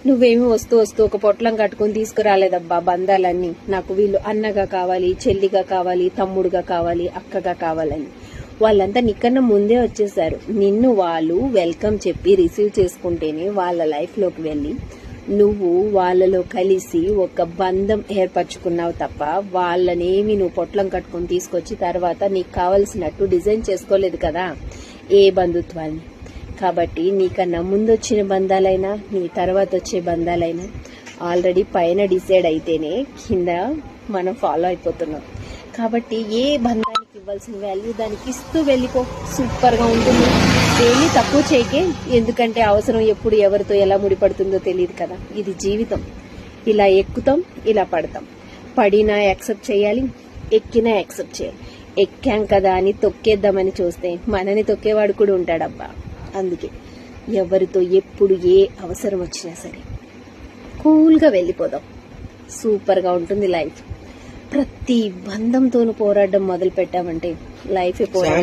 నువ్వేమి వస్తూ వస్తూ ఒక పొట్లం కట్టుకుని తీసుకురాలేదబ్బా బంధాలన్నీ. నాకు వీళ్ళు అన్నగా కావాలి, చెల్లిగా కావాలి, తమ్ముడుగా కావాలి, అక్కగా కావాలని. వాళ్ళంతా నీకన్నా ముందే వచ్చేసారు. నిన్ను వాళ్ళు వెల్కమ్ చెప్పి రిసీవ్ చేసుకుంటేనే వాళ్ళ లైఫ్లోకి వెళ్ళి నువ్వు వాళ్ళలో కలిసి ఒక బంధం ఏర్పరచుకున్నావు తప్ప వాళ్ళనేమి నువ్వు పొట్లం కట్టుకుని తీసుకొచ్చి తర్వాత నీకు కావలసినట్టు డిజైన్ చేసుకోలేదు కదా ఏ బంధుత్వాన్ని. కాబట్టి నీకన్నా ముందొచ్చిన బంధాలైనా నీ తర్వాత వచ్చే బంధాలైనా ఆల్రెడీ పైన డిసైడ్ అయితేనే కింద మనం ఫాలో అయిపోతున్నాం. కాబట్టి ఏ బంధానికి ఇవ్వాల్సిన వాల్యూ దానికి ఇస్తూ వెళ్ళిపో, సూపర్గా ఉంటుంది. దేన్ని తక్కువ చేయకే, ఎందుకంటే అవసరం ఎప్పుడు ఎవరితో ఎలా ముడిపడుతుందో తెలియదు కదా. ఇది జీవితం. ఇలా ఎక్కుతాం, ఇలా పడతాం. పడినా యాక్సెప్ట్ చేయాలి, ఎక్కినా యాక్సెప్ట్ చేయాలి. ఎక్కాం కదా అని తొక్కేద్దామని చూస్తే మనని తొక్కేవాడు కూడా ఉంటాడబ్బా. అందుకే ఎవరితో ఎప్పుడు ఏ అవసరం వచ్చినా సరే కూల్గా వెళ్ళిపోదాం. సూపర్గా ఉంటుంది లైఫ్. ప్రతి బంధంతోనూ పోరాడడం మొదలు పెట్టామంటే లైఫ్ పోరాటం.